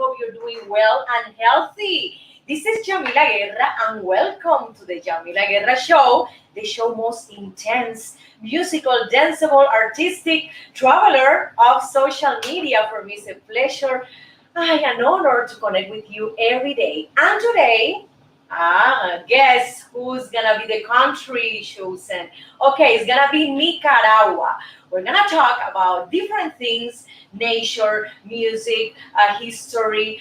hope you're doing well and healthy. This is Yamila Guerra, and welcome to the Yamila Guerra Show, the show most intense, musical, danceable, artistic, traveler of social media. For me, it's a pleasure, an honor to connect with you every day. And today, guess who's gonna be the country chosen? Okay, it's gonna be Nicaragua. We're gonna talk about different things: nature, music, history,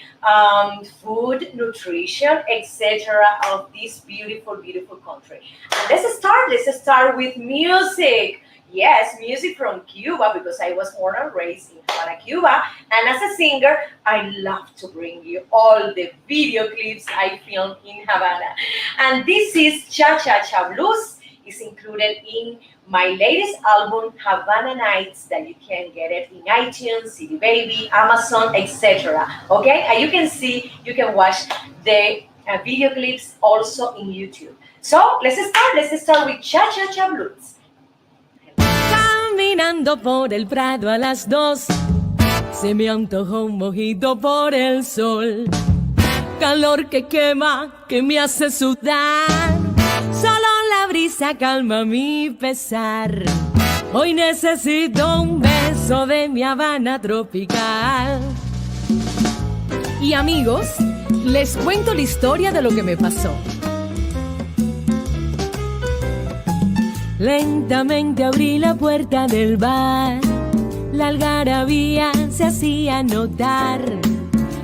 food, nutrition, etc. of this beautiful, beautiful country. And let's start. Let's start with music. Yes, music from Cuba, because I was born and raised in Havana, Cuba. And as a singer, I love to bring you all the video clips I filmed in Havana. And this is Cha Cha Cha Blues. It's included in my latest album, Havana Nights, that you can get it in iTunes, CD Baby, Amazon, etc. Okay, and you can see, you can watch the video clips also in YouTube. So let's start with Cha Cha Cha Blues. Caminando por el Prado a las 2, se me antojó un mojito por el sol. Calor que quema, que me hace sudar. Solo la brisa calma mi pesar. Hoy necesito un beso de mi Habana tropical. Y amigos, les cuento la historia de lo que me pasó. Lentamente abrí la puerta del bar. La algarabía se hacía notar.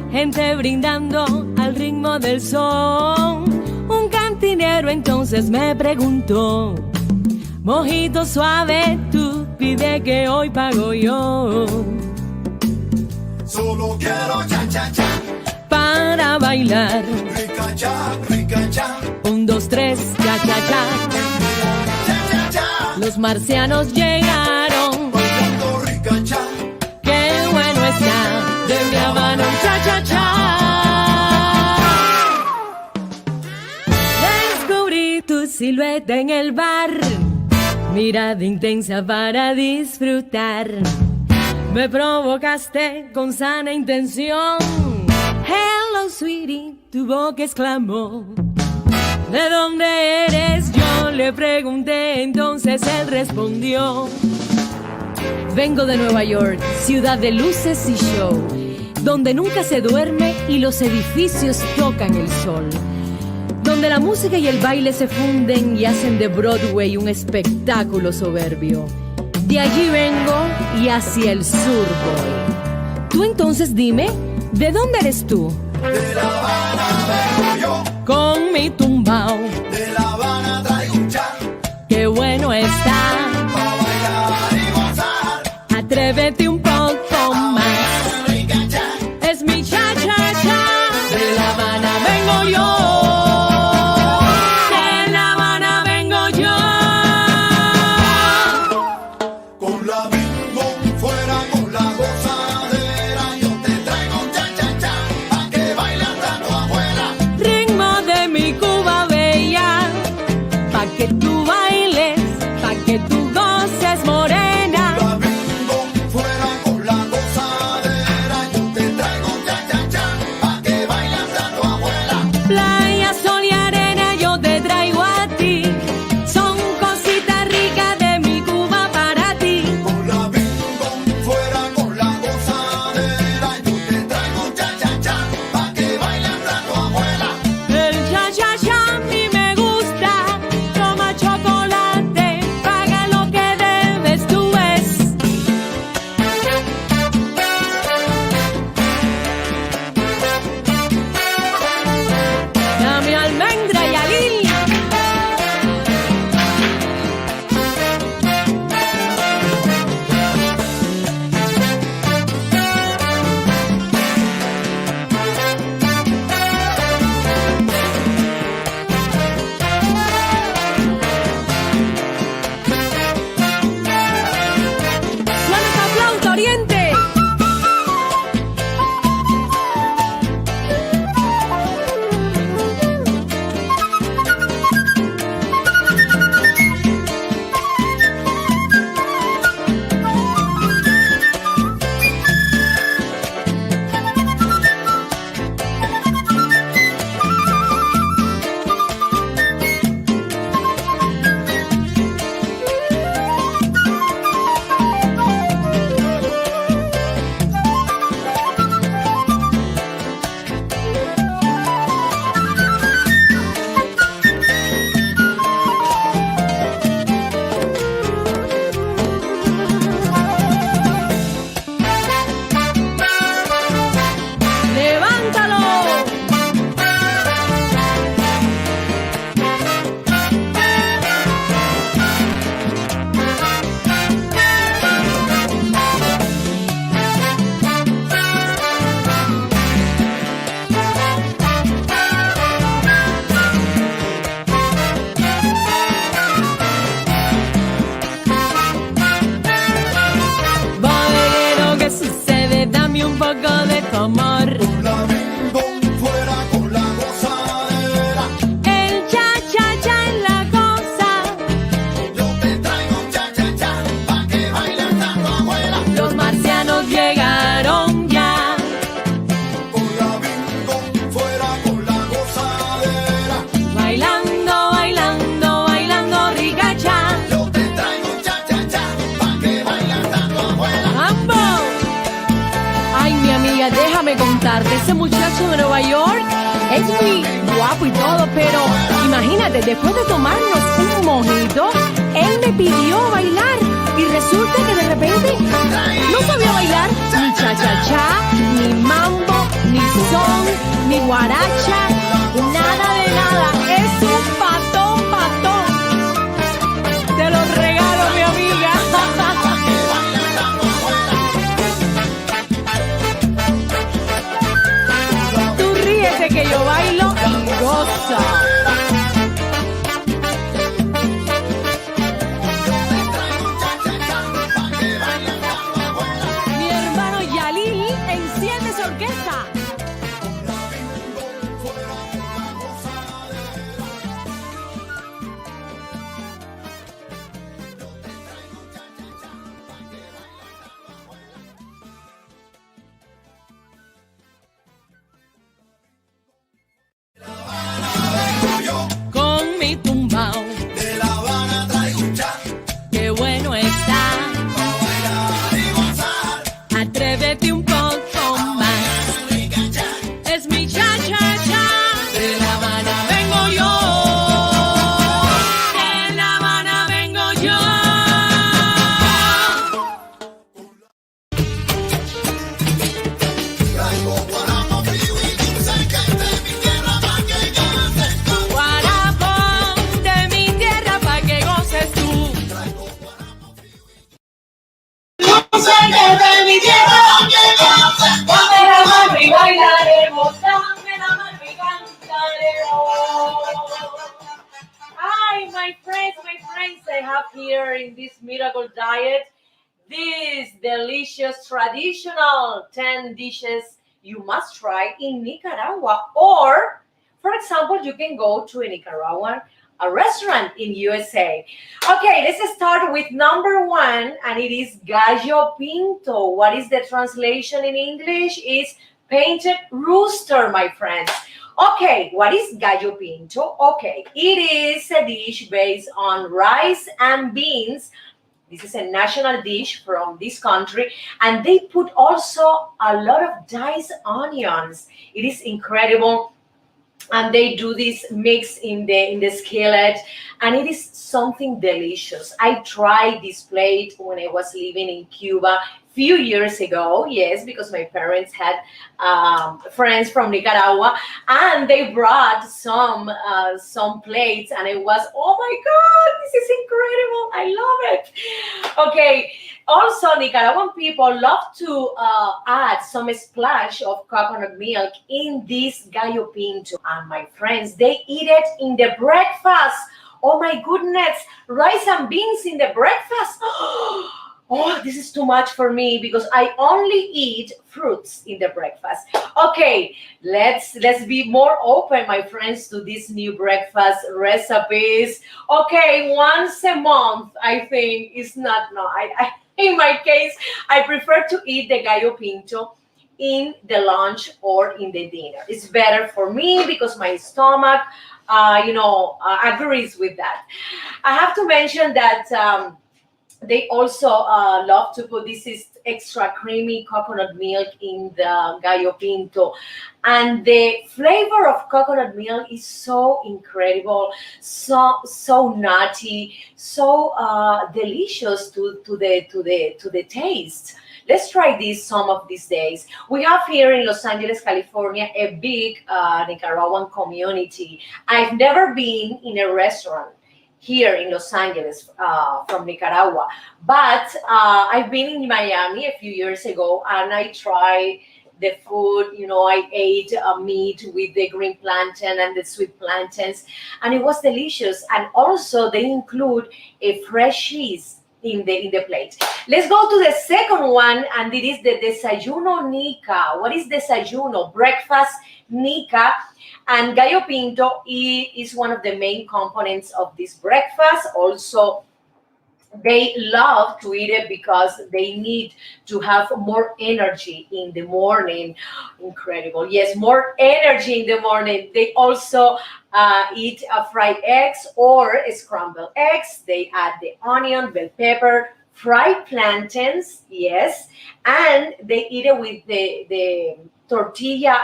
Gente brindando al ritmo del son. Un cantinero entonces me preguntó: mojito suave, tú pide que hoy pago yo. Solo quiero cha cha cha para bailar. Rica cha, rica cha. 1, 2, 3, cha cha cha. Los marcianos llegaron bailando rica cha. Qué bueno está de mi Habana un cha cha cha. Descubrí tu silueta en el bar, mirada intensa para disfrutar. Me provocaste con sana intención. Hello sweetie, tu boca exclamó. ¿De dónde eres? Yo le pregunté, entonces él respondió: vengo de Nueva York, ciudad de luces y show, donde nunca se duerme y los edificios tocan el sol, donde la música y el baile se funden y hacen de Broadway un espectáculo soberbio. De allí vengo y hacia el sur voy. Tú entonces dime, ¿de dónde eres tú? De La Habana vengo yo, con mi tumbao. de La Habana traigo un cha, Qué bueno está, pa' bailar y gozar. atrévete un poco más. Rica cha, Es mi cha cha cha. De La Habana vengo yo. De La Habana vengo yo. con la bingo fuera con la gozadera. Yo te traigo un cha cha cha, pa' que baile hasta tu abuela. Ritmo de mi Cuba. ese muchacho de Nueva York es muy guapo y todo, pero imagínate, después de tomarnos un mojito, él me pidió bailar y resulta que de repente no sabía bailar ni cha-cha-cha, ni mambo, ni son, ni guaracha, nada de nada. Es un patón, patón. Te lo regalo, mi amiga. Tú ríete que yo bailo y gozo. Mi hermano Yalil enciende esa orquesta. Con mi tumbao, De La Habana traigo un cha, qué bueno está. pa' bailar y gozar. Atrévete un poco más. Es mi cha-cha-cha. De La Habana vengo yo. De La Habana vengo yo. Traigo guarapo, frío y dulce, que es de mi tierra pa' que goces tú. Guarapo de mi tierra pa' que goces tú. Dulce que es de mi tierra pa' que goces tú. Dame la mano y bailaremos, dame la mano y cantaremos. Hi, my friends, I have here in this miracle diet these delicious traditional 10 dishes you must try in Nicaragua. Or, for example, you can go to a Nicaraguan a restaurant in USA. Okay, let's start with number one, and it is gallo pinto. What is the translation in English? Is painted rooster, my friends. Okay, what is gallo pinto? Okay, it is a dish based on rice and beans. This is a national dish from this country, and they put also a lot of diced onions. It is incredible, and they do this mix in the skillet, and it is something delicious. I tried this plate when I was living in Cuba few years ago, yes, because my parents had friends from Nicaragua, and they brought some plates, and it was, oh my God, this is incredible! I love it. Okay, also Nicaraguan people love to add some splash of coconut milk in this gallo pinto, and my friends, they eat it in the breakfast. Oh my goodness, rice and beans in the breakfast. Oh, this is too much for me because I only eat fruits in the breakfast. Okay, let's be more open, my friends, to these new breakfast recipes. Okay, once a month, I think is not, no, I in my case, I prefer to eat the gallo pinto in the lunch or in the dinner. It's better for me because my stomach, agrees with that. I have to mention that they also love to put this is extra creamy coconut milk in the gallo pinto, and the flavor of coconut milk is so incredible, so nutty, so delicious to the taste. Let's try this some of these days. We have here in Los Angeles, California, a big Nicaraguan community. I've never been in a restaurant here in Los Angeles from Nicaragua, but I've been in Miami a few years ago, and I tried the food. I ate meat with the green plantain and the sweet plantains, and it was delicious. And also they include a fresh cheese in the plate. Let's go to the second one, and it is the desayuno nica. What is desayuno? Breakfast nica. And gallo pinto is one of the main components of this breakfast. Also, they love to eat it because they need to have more energy in the morning. Incredible. Yes, more energy in the morning. They also eat fried eggs or scrambled eggs. They add the onion, bell pepper, fried plantains, yes, and they eat it with the tortilla,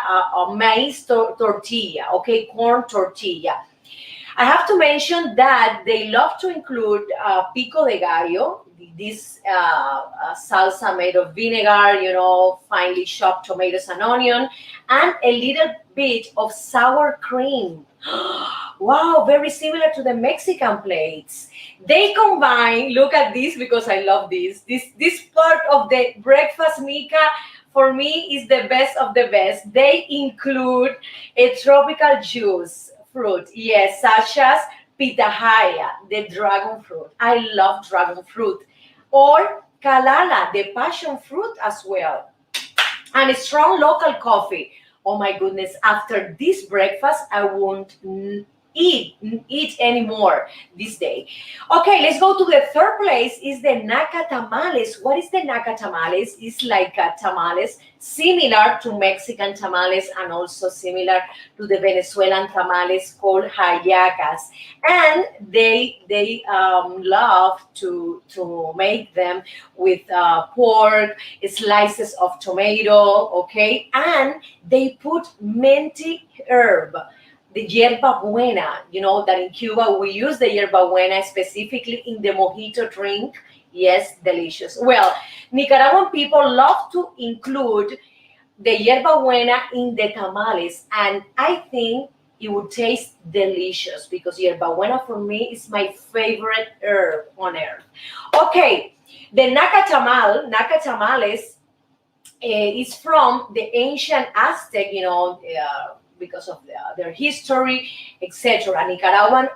maize tortilla, okay, corn tortilla. I have to mention that they love to include pico de gallo, this salsa made of vinegar, finely chopped tomatoes and onion, and a little bit of sour cream. Wow, very similar to the Mexican plates. They combine, look at this because I love this. This part of the breakfast, Mika, for me is the best of the best. They include a tropical juice fruit, yes, such as pitahaya, the dragon fruit. I love dragon fruit. Or kalala, the passion fruit as well. And a strong local coffee. Oh my goodness, after this breakfast, I won't eat anymore this day. Okay, let's go to the third place is the Naca tamales. What is the Naca tamales? It's like tamales similar to Mexican tamales and also similar to the Venezuelan tamales called hallacas. And they love to make them with pork, slices of tomato, okay? And they put minty herb, the yerba buena, that in Cuba we use the yerba buena specifically in the mojito drink. Yes, delicious. Well, Nicaraguan people love to include the yerba buena in the tamales, and I think it would taste delicious because yerba buena for me is my favorite herb on earth. Okay, the Naca tamales is from the ancient Aztec, because of their history, etc. Nicaraguan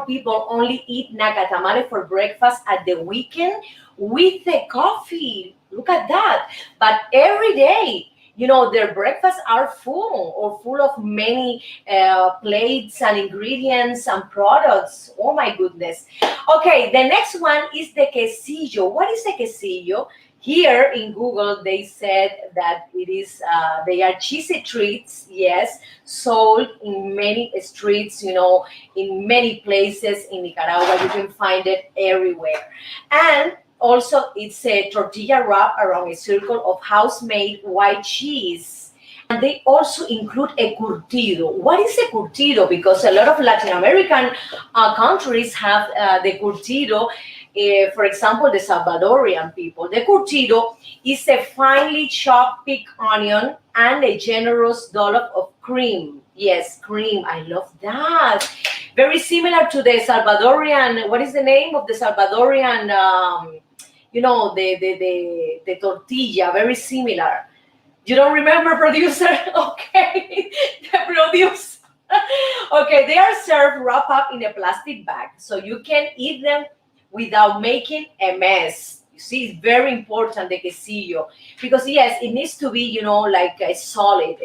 people only eat Naca tamale for breakfast at the weekend with the coffee. Look at that. But every day, their breakfasts are full of many plates and ingredients and products. Oh my goodness. Okay, the next one is the quesillo. What is the quesillo? Here in Google, they said that they are cheesy treats, yes, sold in many streets, in many places in Nicaragua. You can find it everywhere. And also, it's a tortilla wrap around a circle of house-made white cheese. And they also include a curtido. What is a curtido? Because a lot of Latin American countries have the curtido. For example, the Salvadorian people. The curtido is a finely chopped pig onion and a generous dollop of cream. Yes, cream. I love that. Very similar to the Salvadorian. What is the name of the Salvadorian? The tortilla. Very similar. You don't remember, producer? Okay, the producer. Okay, they are served wrapped up in a plastic bag, so you can eat them without making a mess. You see, it's very important, the quesillo, because yes, it needs to be, like a solid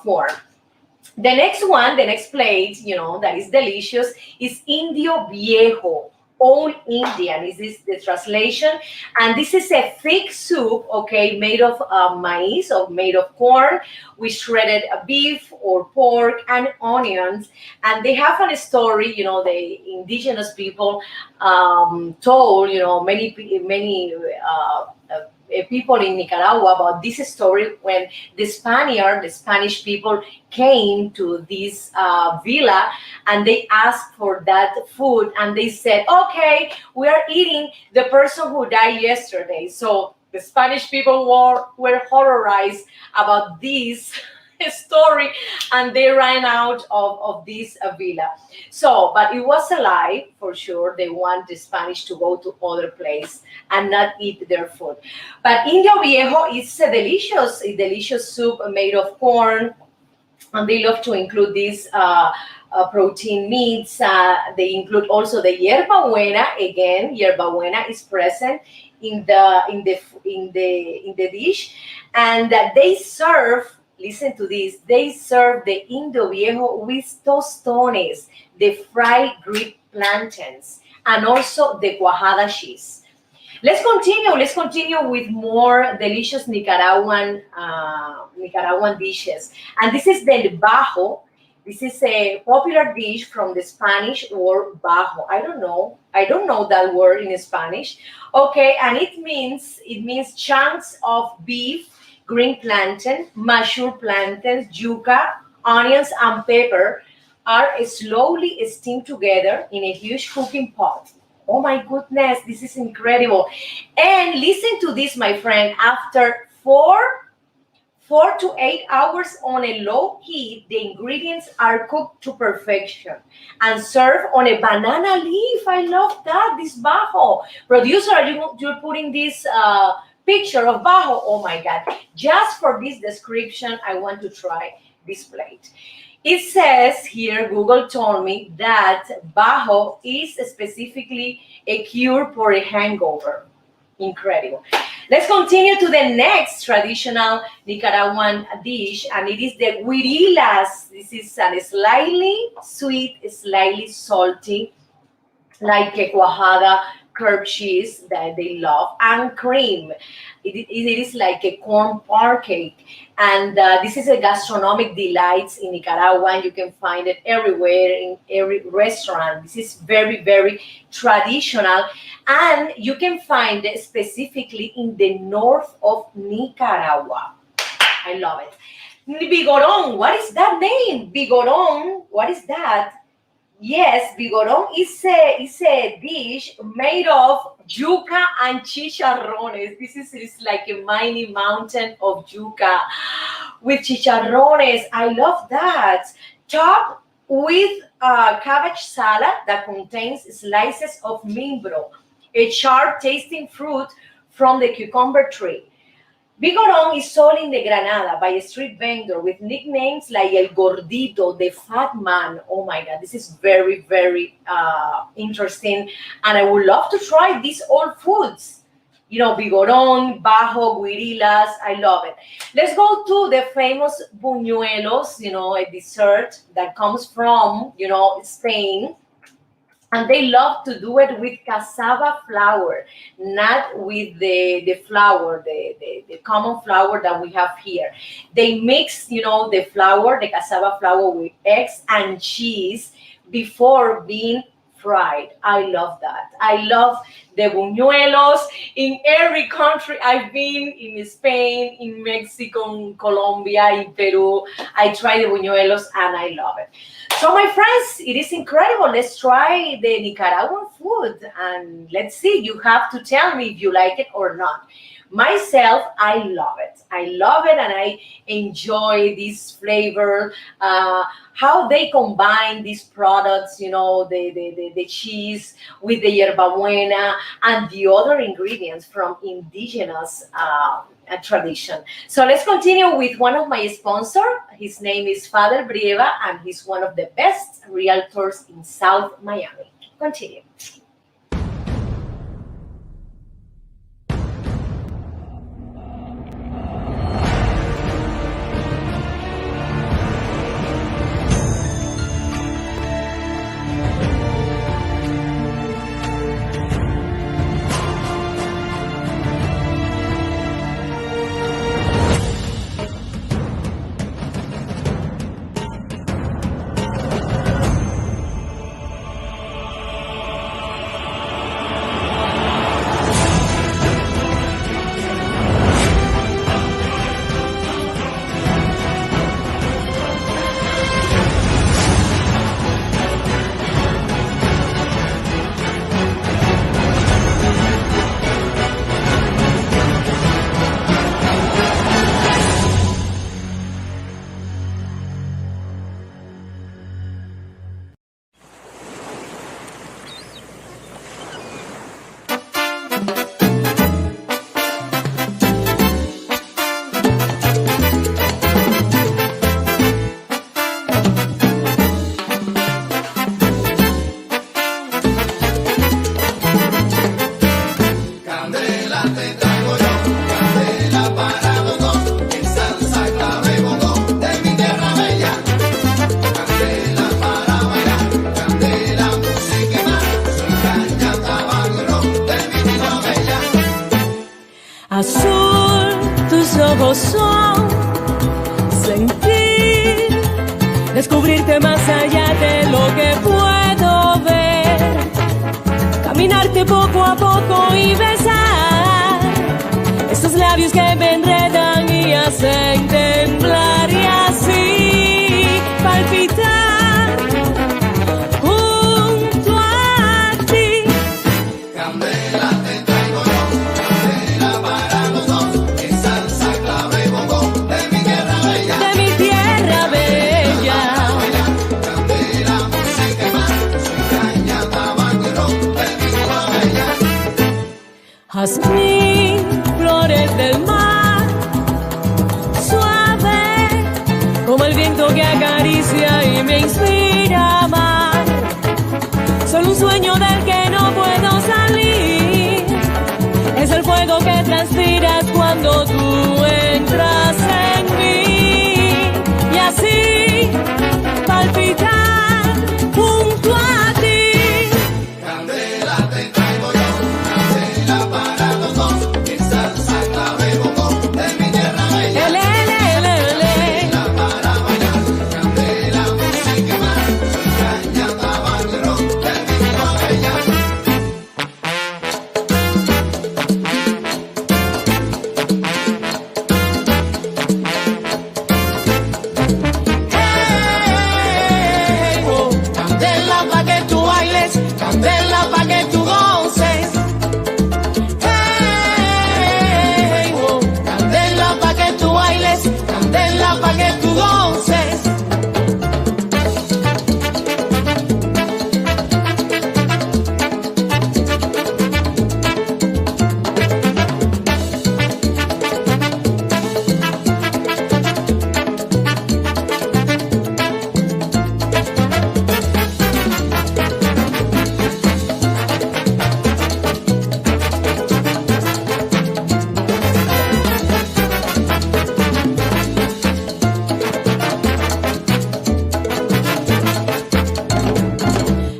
form. The next plate, that is delicious is Indio Viejo. Old Indian is this the translation, and this is a thick soup, okay, made of maize or made of corn with shredded beef or pork and onions. And they have a story, the indigenous people told, many people in Nicaragua about this story when the Spanish people came to this villa and they asked for that food and they said, okay, we are eating the person who died yesterday. So the Spanish people were horrorized about this story and they ran out of this villa. So, but it was a lie for sure. They want the Spanish to go to other place and not eat their food. But Indio Viejo is a delicious soup made of corn, and they love to include these protein meats. They include also the yerba buena. Again, yerba buena is present in the dish, and they serve. Listen to this. They serve the Indio Viejo with tostones, the fried Greek plantains, and also the cuajada cheese. Let's continue with more delicious Nicaraguan dishes. And this is the bajo. This is a popular dish from the Spanish word bajo. I don't know. I don't know that word in Spanish. Okay, and it means chunks of beef, green plantain, mature plantains, yuca, onions, and pepper are slowly steamed together in a huge cooking pot. Oh my goodness, this is incredible. And listen to this, my friend. After 4 to 8 hours on a low heat, the ingredients are cooked to perfection and served on a banana leaf. I love that. This bajo. Producer, you're putting this picture of bajo? Oh my God. Just for this description, I want to try this plate. It says here, Google told me that bajo is specifically a cure for a hangover. Incredible. Let's continue to the next traditional Nicaraguan dish, and it is the guirillas. This is a slightly sweet, slightly salty, like a cuajada curd cheese that they love, and cream. It is like a corn parcake, and this is a gastronomic delight in Nicaragua, and you can find it everywhere in every restaurant. This is very, very traditional, and you can find it specifically in the north of Nicaragua. I love it. Bigoron, what is that name? Bigoron, what is that? Yes, bigoron is a dish made of yuca and chicharrones. This is like a mighty mountain of yuca with chicharrones. I love that. Topped with cabbage salad that contains slices of mimbro, a sharp tasting fruit from the cucumber tree. Bigoron is sold in the Granada by a street vendor with nicknames like El Gordito, the Fat Man. Oh my God, this is very, very interesting. And I would love to try these old foods. You know, bigoron, bajo, guirillas. I love it. Let's go to the famous buñuelos, a dessert that comes from, Spain. And they love to do it with cassava flour, not with the flour, the common flour that we have here. They mix, the flour, the cassava flour with eggs and cheese before being fried. I love that. I love the buñuelos in every country I've been, in Spain, in Mexico, in Colombia, in Peru. I try the buñuelos and I love it. So my friends, it is incredible. Let's try the Nicaraguan food and let's see. You have to tell me if you like it or not. Myself, I love it. I love it and I enjoy this flavor, how they combine these products, the cheese with the hierbabuena and the other ingredients from indigenous tradition. So let's continue with one of my sponsors. His name is Father Brieva and he's one of the best realtors in South Miami. Continue. Azul, tus ojos son sentir de descubrirte más allá de lo que puedo ver, caminarte poco a poco y besar esos labios que me enredan y hacen temblar y así palpitar junto a ti. Candela te traigo yo, candela para los dos, que salsa, clave y bongo de mi tierra bella. De mi tierra bella. Candela, música y más, soy caña, tabaco y ron de mi tierra bella. Jazmín, flores del mar, suave como el viento que acaricia y me inspira a amar. Son un sueño del que no puedo salir, es el fuego que transpiras cuando tú entras en mí y así palpitar junto a ti. Candela te traigo yo, candela para los dos, que salsa, clave y bongo de mi tierra bella. Ele, ele, ele, ele. Candela para bailar, candela, música y más, soy caña, tabaco y ron de mi tierra bella. Hey, oh, candela pa' que tú bailes, candela pa' que tú goces. Hey, oh, candela pa' que tú bailes, candela pa' que tú goces.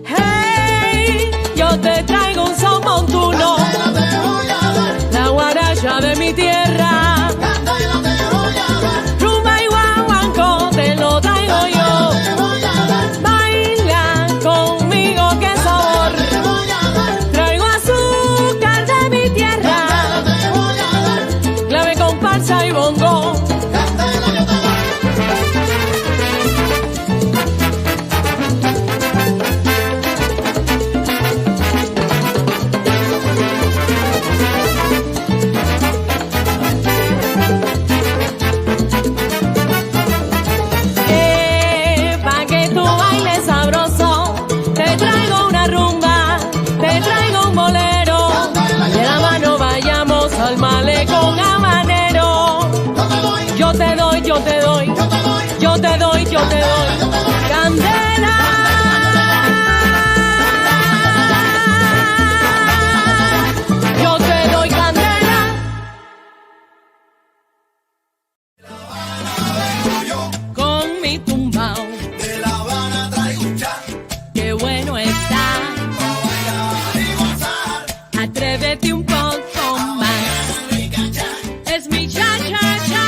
Hey, yo te traigo un son montuno, Candela te voy a dar, la guaracha de mi tierra. candela te voy a dar, Rumba y guaguancó te lo traigo yo. te voy a dar, Baila conmigo, qué sabor. te voy a dar, Traigo azúcar de mi tierra, te voy a dar, clave, comparsa y bongo. candela yo te doy. Pa' que tú bailes sabroso, te traigo una rumba, te traigo un bolero. De la mano vayamos al malecón habanero. Yo te doy, yo te doy, yo te doy, yo te doy. Candela. Yo te doy candela. Con mi tumbao, De La Habana traigo un chan, qué bueno está. pa' bailar y gozar, Atrévete un poco más. rica chan. Es mi cha cha cha.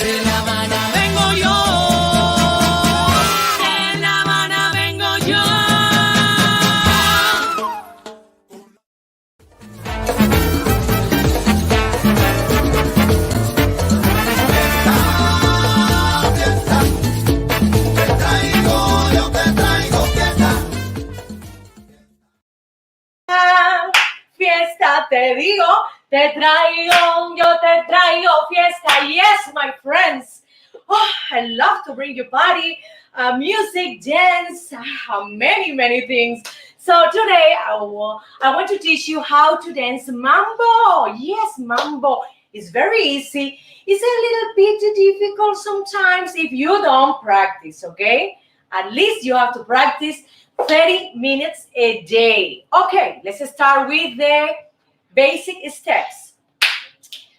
De La Habana vengo yo. De La Habana vengo yo. Yo te traigo fiesta. Fiesta, te digo, te traigo, yo te traigo fiesta. Yes, my friends. Oh, I love to bring you party, music, dance, many things. So today I want to teach you how to dance mambo. Yes, mambo is very easy. It's a little bit difficult sometimes if you don't practice, okay? At least you have to practice 30 minutes a day. Okay, let's start with the basic steps.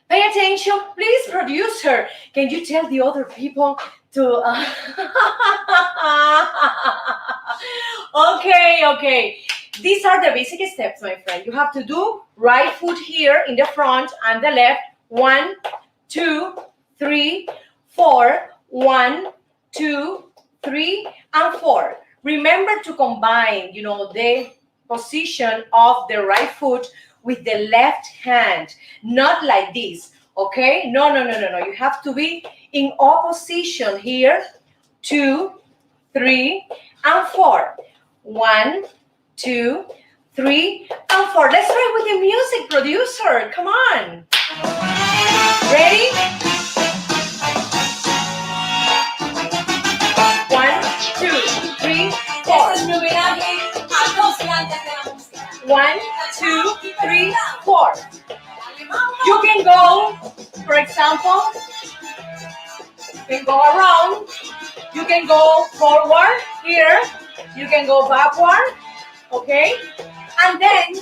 Pay attention, please, producer. Can you tell the other people to... Okay. These are the basic steps, my friend. You have to do right foot here in the front and the left. 1, 2, 3, 4. 1, 2, 3, and 4. Remember to combine, the position of the right foot with the left hand, not like this, okay? No, no, no, no, no. You have to be in opposition here. 2, 3, and 4. 1, 2, 3, and 4. Let's try with the music producer. Come on. Ready? 1, 2, 3, 4. 1, 2, 3, 4. You can go, for example, you can go around. You can go forward here. You can go backward. Okay? And then,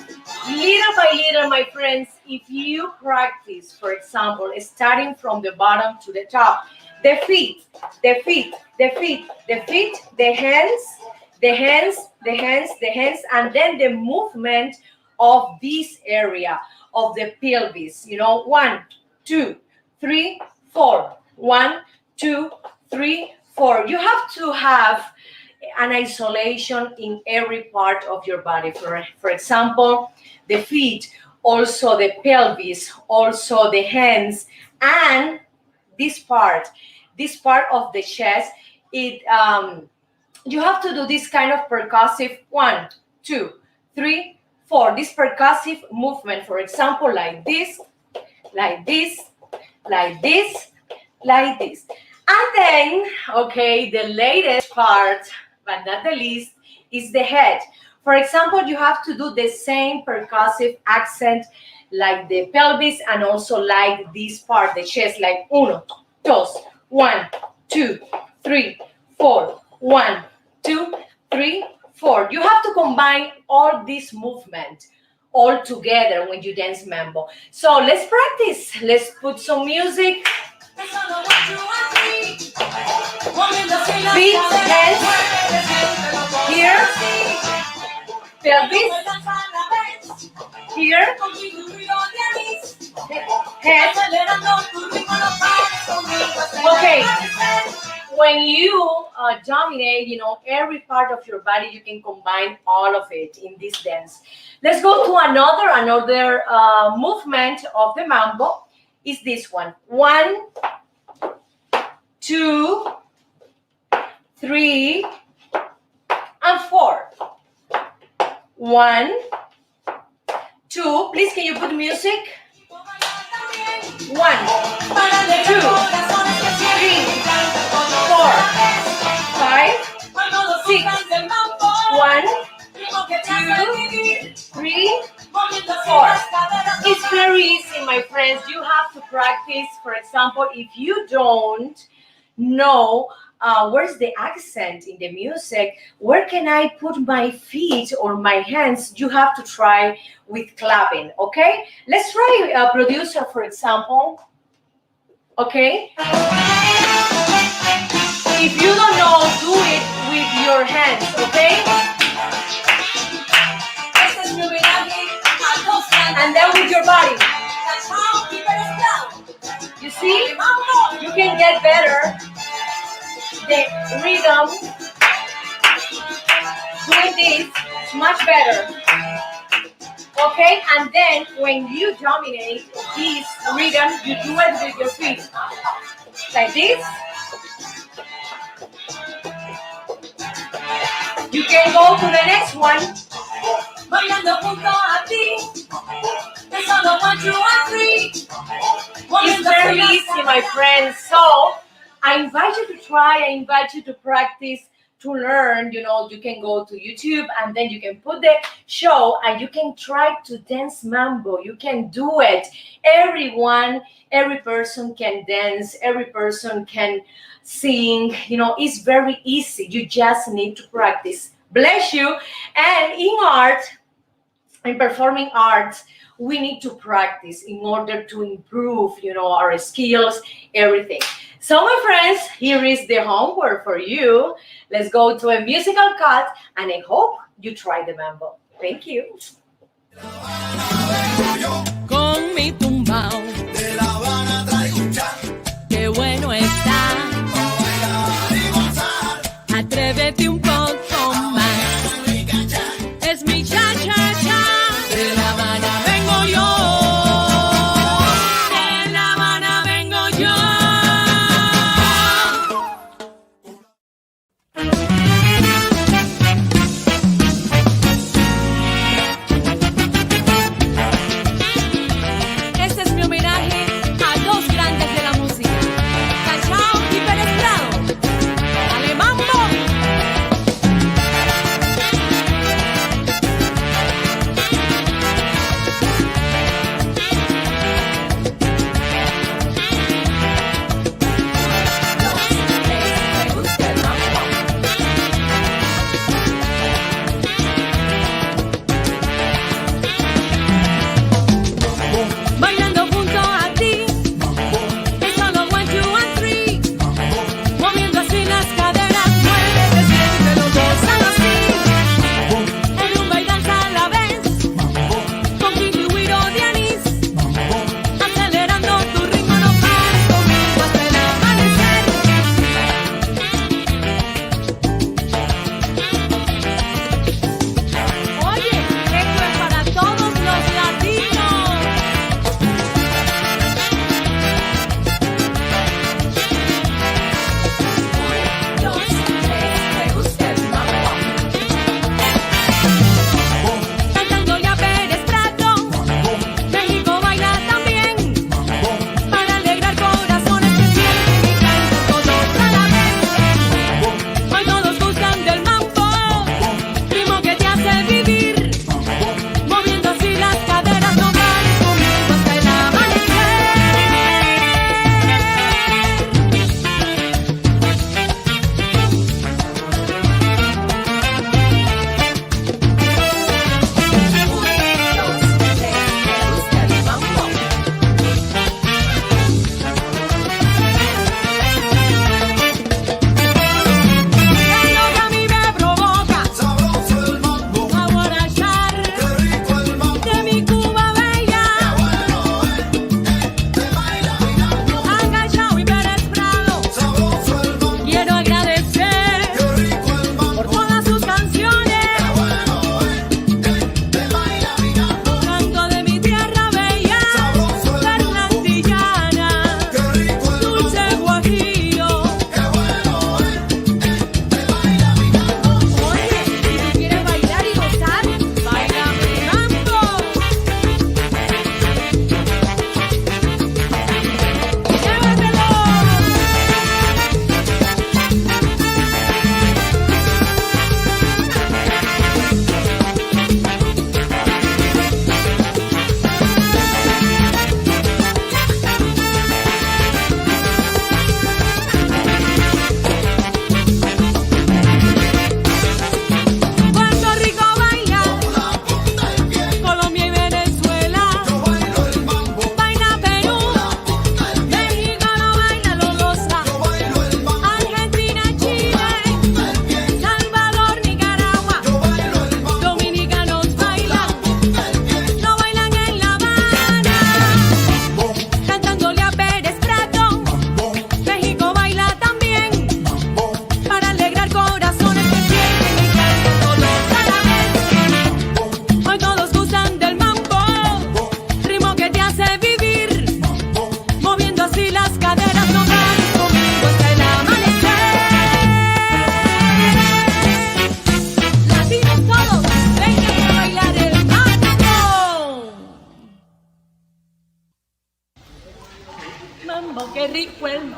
little by little, my friends, if you practice, for example, starting from the bottom to the top, the feet, the feet, the feet, the feet, the hands, the hands, the hands, the hands, and then the movement of this area of the pelvis. 1, 2, 3, 4. 1, 2, 3, 4. You have to have an isolation in every part of your body. For example, the feet, also the pelvis, also the hands, and this part of the chest. You have to do this kind of percussive 1, 2, 3, 4. This percussive movement, for example, like this, like this, like this, like this. And then, okay, the latest part, but not the least, is the head. For example, you have to do the same percussive accent like the pelvis and also like this part, the chest, like 1, 2, 1, 2, 3, 4, 1, 2, 3, 4. You have to combine all this movement all together when you dance mambo. So let's practice. Let's put some music. Feet, hands, here, pelvis, here, head. Okay, when you dominate, every part of your body, you can combine all of it in this dance. Let's go to another movement of the mambo. Is this one. 1, 2, 3, and 4. 1, 2. Please, can you put music? 1, 2, 3, 4, 5, 6. 1, 2, 3, 4. It's very easy, my friends. You have to practice. For example, if you don't know where's the accent in the music, where can I put my feet or my hands, you have to try with clapping, okay? Let's try producer, for example, okay? If you don't know, do it with your hands, okay? And then with your body. You see? You can get better the rhythm doing this is much better. Okay, and then when you dominate this rhythm, you do it with your feet. Like this. You can go to the next one. It's very easy, my friends. So I invite you to try, I invite you to practice, to learn. You can go to YouTube and then you can put the show and you can try to dance mambo. You can do it. Every person can dance, every person can sing. It's very easy. You just need to practice. Bless you. And in performing arts, we need to practice in order to improve, our skills, everything. So, my friends, here is the homework for you. Let's go to a musical cut, and I hope you try the mambo. Thank you. Con mi tumbao, De La Habana traigo un chan, qué bueno está. para bailar y gozar.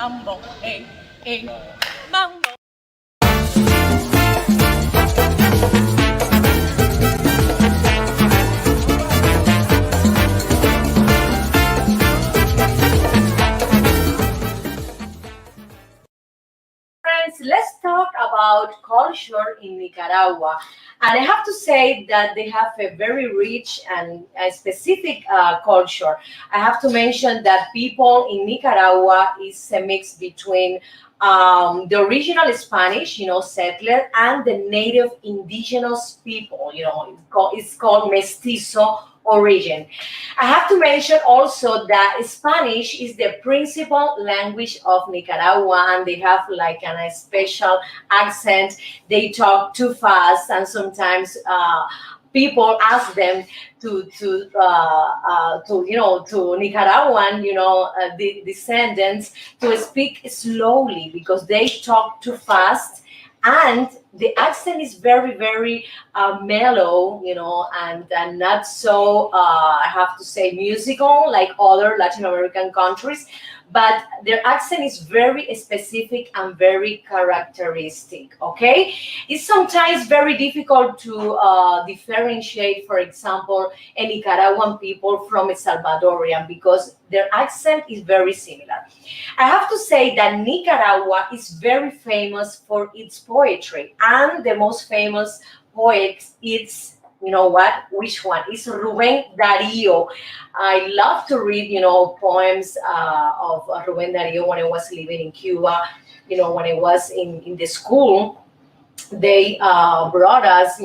mambo, mambo. Friends, let's talk about culture in Nicaragua. And I have to say that they have a very rich and specific culture. I have to mention that people in Nicaragua is a mix between the original Spanish, settler, and the native indigenous people. It's called mestizo origin. I have to mention also that Spanish is the principal language of Nicaragua, and they have like a special accent. They talk too fast, and sometimes people ask them to Nicaraguan, the descendants to speak slowly because they talk too fast, and the accent is very very mellow, and not so I have to say musical like other Latin American countries, but their accent is very specific and very characteristic. Okay, it's sometimes very difficult to differentiate, for example, a Nicaraguan people from a Salvadorian because their accent is very similar. I have to say that Nicaragua is very famous for its poetry, and the most famous poet is, you know what? Which one? It's Ruben Darío. I love to read, poems of Ruben Darío when I was living in Cuba. When I was in the school, they brought us,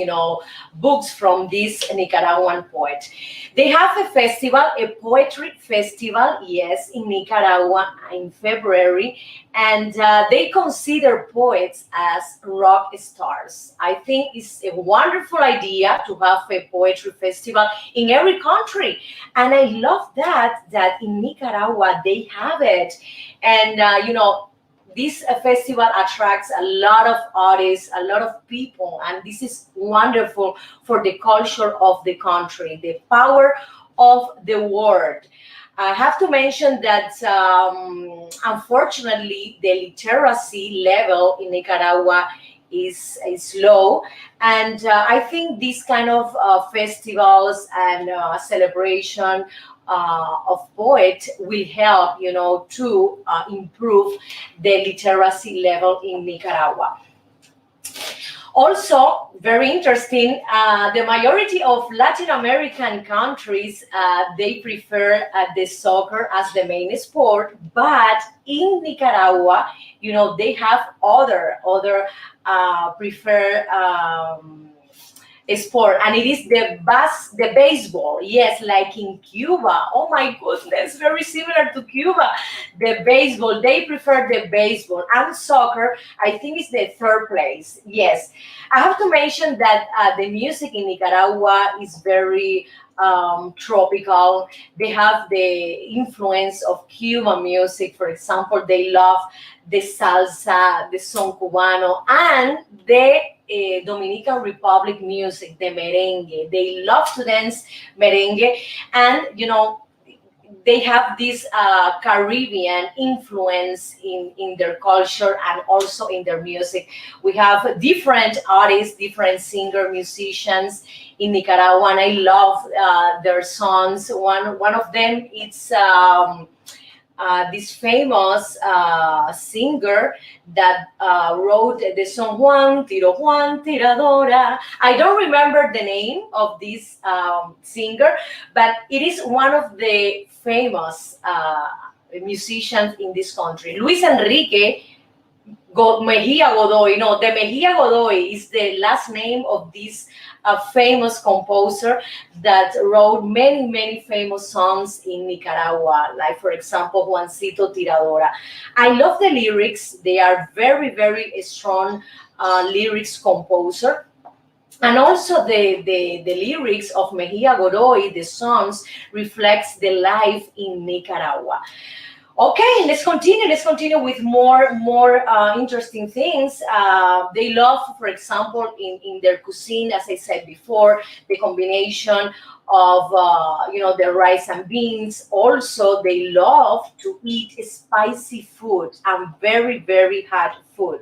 books from this Nicaraguan poet. They have a festival, a poetry festival, yes, in Nicaragua in February, and they consider poets as rock stars. I think it's a wonderful idea to have a poetry festival in every country, and I love that in Nicaragua they have it, and this festival attracts a lot of artists, a lot of people, and this is wonderful for the culture of the country, the power of the word. I have to mention that unfortunately the literacy level in Nicaragua is low, and I think these kind of festivals and celebration of poet will help, to improve the literacy level in Nicaragua. Also, very interesting, the majority of Latin American countries, they prefer the soccer as the main sport, but in Nicaragua, they have other prefer sport, and it is the baseball. Yes, like in Cuba. Oh my goodness, very similar to Cuba. The baseball, they prefer the baseball, and soccer, I think, is the third place. Yes, I have to mention that the music in Nicaragua is very tropical. They have the influence of Cuban music. For example, they love the salsa, the son cubano, and the Dominican Republic music, the merengue. They love to dance merengue, and they have this Caribbean influence in their culture and also in their music. We have different artists, different singer, musicians in Nicaragua, and I love their songs. One of them is this famous singer that wrote the song Juan Tiradora. I don't remember the name of this singer, but it is one of the famous musicians in this country. Luis Enrique Mejia Godoy. No, the Mejia Godoy is the last name of this famous composer that wrote many famous songs in Nicaragua, like for example Juancito Tiradora. I love the lyrics. They are very strong lyrics composer. And also the lyrics of Mejia Godoy, the songs, reflects the life in Nicaragua. Okay, let's continue. Let's continue with more interesting things. They love, for example, in their cuisine, as I said before, the combination of the rice and beans. Also, they love to eat spicy food and very, very hot food.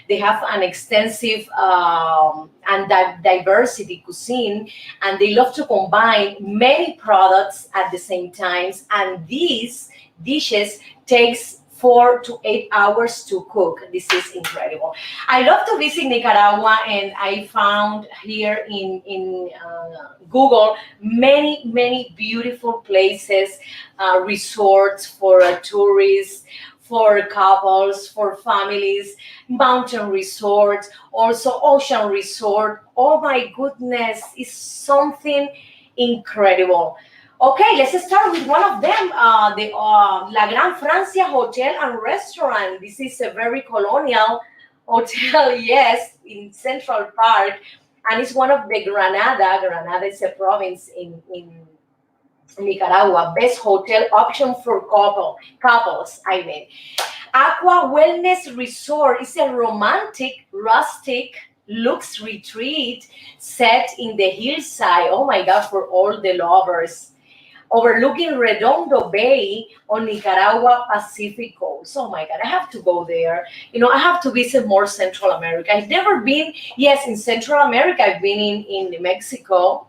They have an extensive and diversity cuisine, and they love to combine many products at the same times. And these dishes takes 4 to 8 hours to cook. This is incredible. I love to visit Nicaragua, and I found here in Google many beautiful places, resorts for tourists, for couples, for families, mountain resorts, also ocean resort. Oh my goodness, it's something incredible. Okay, let's start with one of them, the La Gran Francia Hotel and Restaurant. This is a very colonial hotel, yes, in Central Park, and it's one of the Granada. Granada is a province in Nicaragua. Best hotel option for couples. I mean, Aqua Wellness Resort is a romantic, rustic luxe retreat set in the hillside. Oh my God, for all the lovers, overlooking Redondo Bay on Nicaragua Pacific coast. Oh my God, I have to go there. I have to visit more Central America. I've never been, yes, in Central America. I've been in Mexico,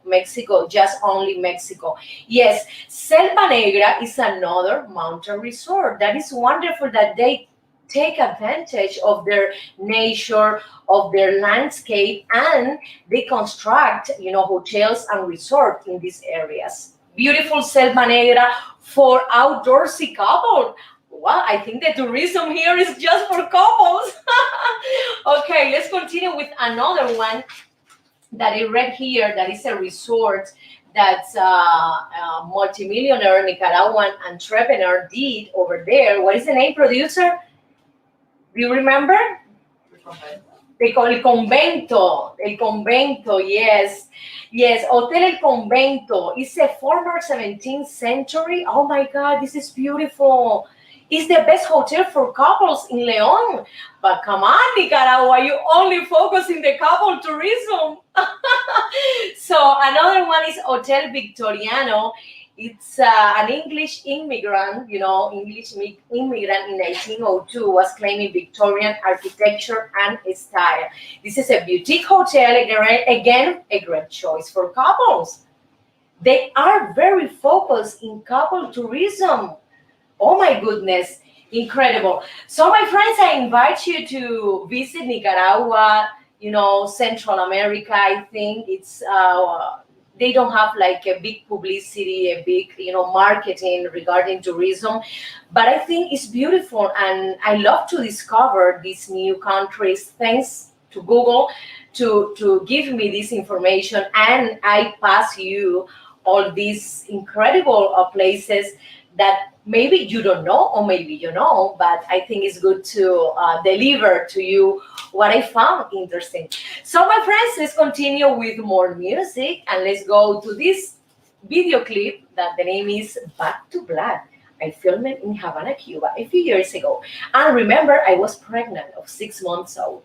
just only Mexico. Yes, Selva Negra is another mountain resort. That is wonderful that they take advantage of their nature, of their landscape, and they construct, hotels and resorts in these areas. Beautiful Selva Negra for outdoorsy couple. Well, I think the tourism here is just for couples. Okay, let's continue with another one that I read here. That is a resort that a multimillionaire Nicaraguan entrepreneur did over there. What is the name, producer? Do you remember? They call it El Convento, yes. Yes, Hotel El Convento is a former 17th century. Oh my God, this is beautiful. It's the best hotel for couples in León. But come on, Nicaragua, you only focus in the couple tourism. So another one is Hotel Victoriano. It's an English immigrant, English immigrant in 1902 was claiming Victorian architecture and style. This is a boutique hotel, again, a great choice for couples. They are very focused in couple tourism. Oh my goodness, incredible. So my friends, I invite you to visit Nicaragua, Central America. I think it's they don't have like a big publicity, a big, marketing regarding tourism, but I think it's beautiful, and I love to discover these new countries thanks to Google to give me this information, and I pass you all these incredible places that maybe you don't know, or maybe you know, but I think it's good to deliver to you what I found interesting. So my friends, let's continue with more music, and let's go to this video clip that the name is Back to Black. I filmed it in Havana, Cuba a few years ago. And remember, I was pregnant of 6 months old.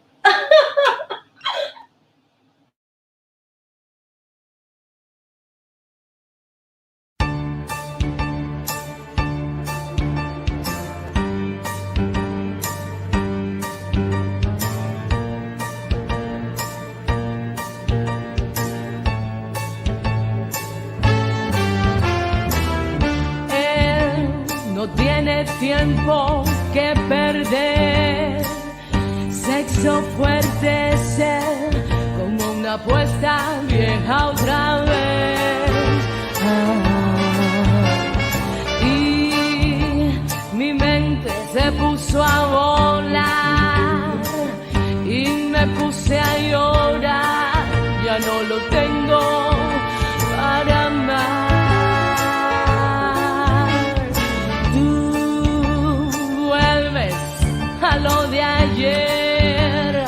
No tiene tiempo que perder. Sexo fuerte ser como una apuesta vieja otra vez. Y mi mente se puso a volar y me puse a llorar. Ya no lo tengo para amar. A lo de ayer,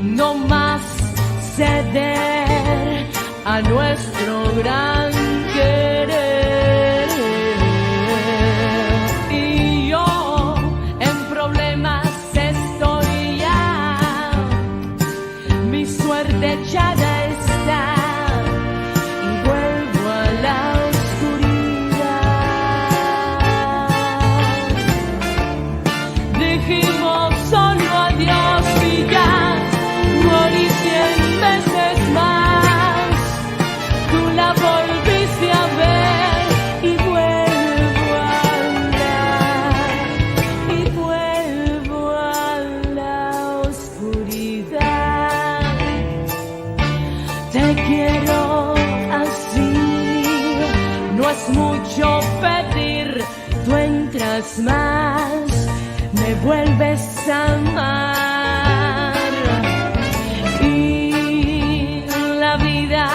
no más ceder a nuestro gran querer. Y yo en problemas estoy ya, mi suerte echada está y vuelvo a más me vuelves a amar y la vida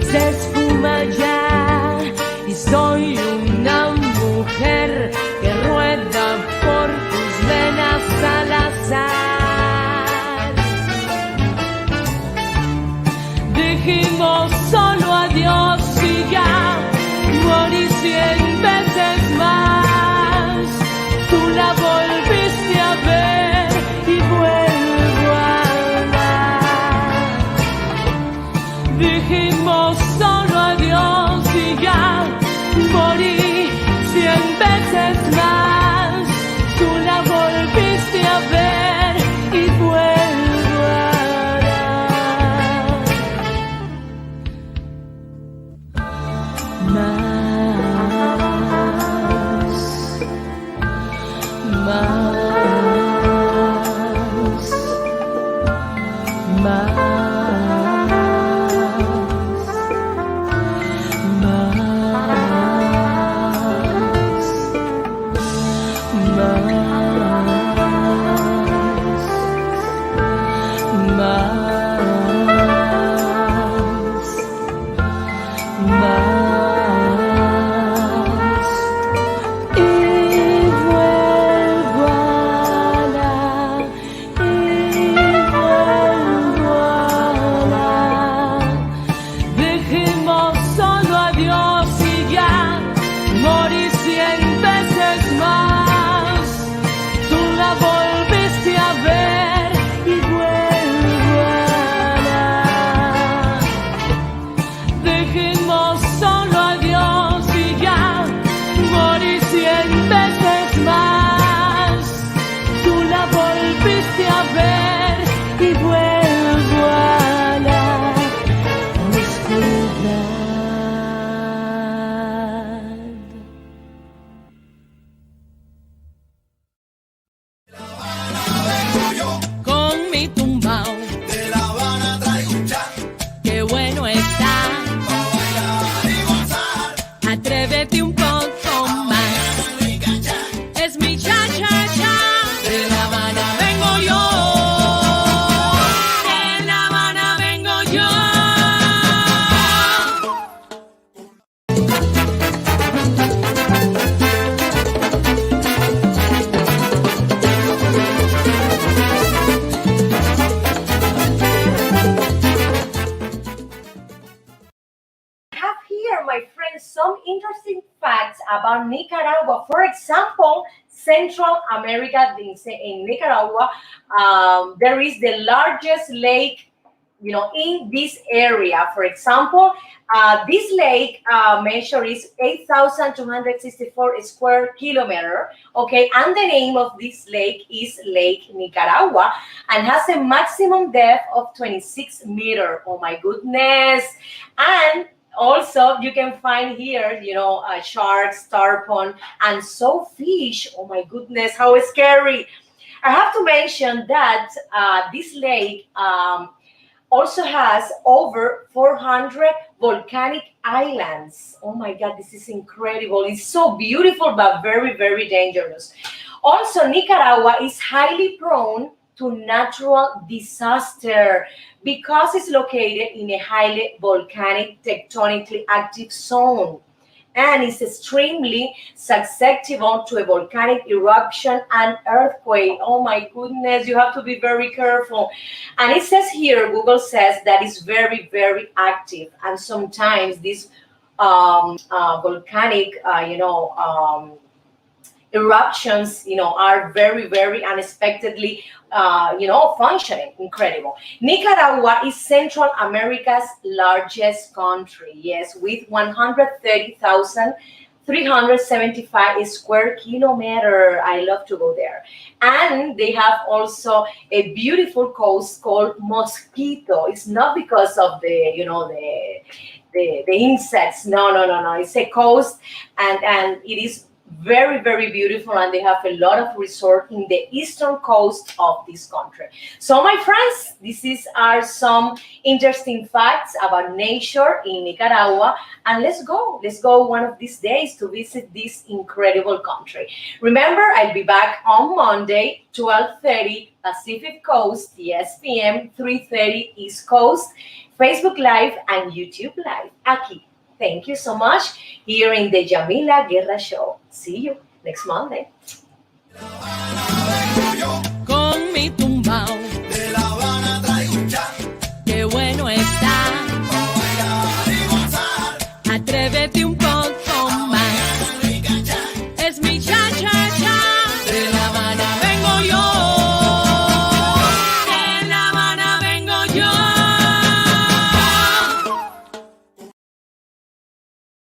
se esfuma ya y soy una mujer que rueda por tus venas al azar. Dijimos solo adiós y ya morí 100 veces más. Tú la volviste a ver y vuelvo a amar. Dijimos solo adiós y ya morí 100 veces más. Tú la volviste a ver y vuelvo a amar. Con mi tumbao De La Habana traigo un chan qué bueno está. pa' bailar y gozar. Atrévete un poco más. Rica chan, Es mi cha-cha-cha. De La Habana vengo yo. De La Habana vengo yo. Have here, my friends, some interesting facts about Nicaragua. For example, Central America, in Nicaragua, there is the largest lake, in this area. For example, this lake measures 8,264 square kilometer. Okay, and the name of this lake is Lake Nicaragua, and has a maximum depth of 26 meters. Oh my goodness! And also, you can find here, sharks, tarpon, and so fish. Oh my goodness, how scary! I have to mention that this lake also has over 400 volcanic islands. Oh my God, this is incredible. It's so beautiful, but very, very dangerous. Also, Nicaragua is highly prone to natural disaster because it's located in a highly volcanic, tectonically active zone, and is extremely susceptible to a volcanic eruption and earthquake. Oh my goodness, you have to be very careful. And it says here, Google says that it's very, very active, and sometimes these volcanic, eruptions, are very, very unexpectedly, functioning. Incredible. Nicaragua is Central America's largest country, yes, with 130,375 square kilometer. I love to go there. And they have also a beautiful coast called Mosquito. It's not because of the insects. No. It's a coast, and it is very, very beautiful, and they have a lot of resort in the eastern coast of this country. So, my friends, are some interesting facts about nature in Nicaragua, and let's go one of these days to visit this incredible country. Remember, I'll be back on Monday, 12:30 Pacific Coast, yes, p.m., 3:30 East Coast, Facebook Live and YouTube Live. Aquí. Thank you so much here in the Yamila Guerra Show. See you next Monday. Con mi tumbao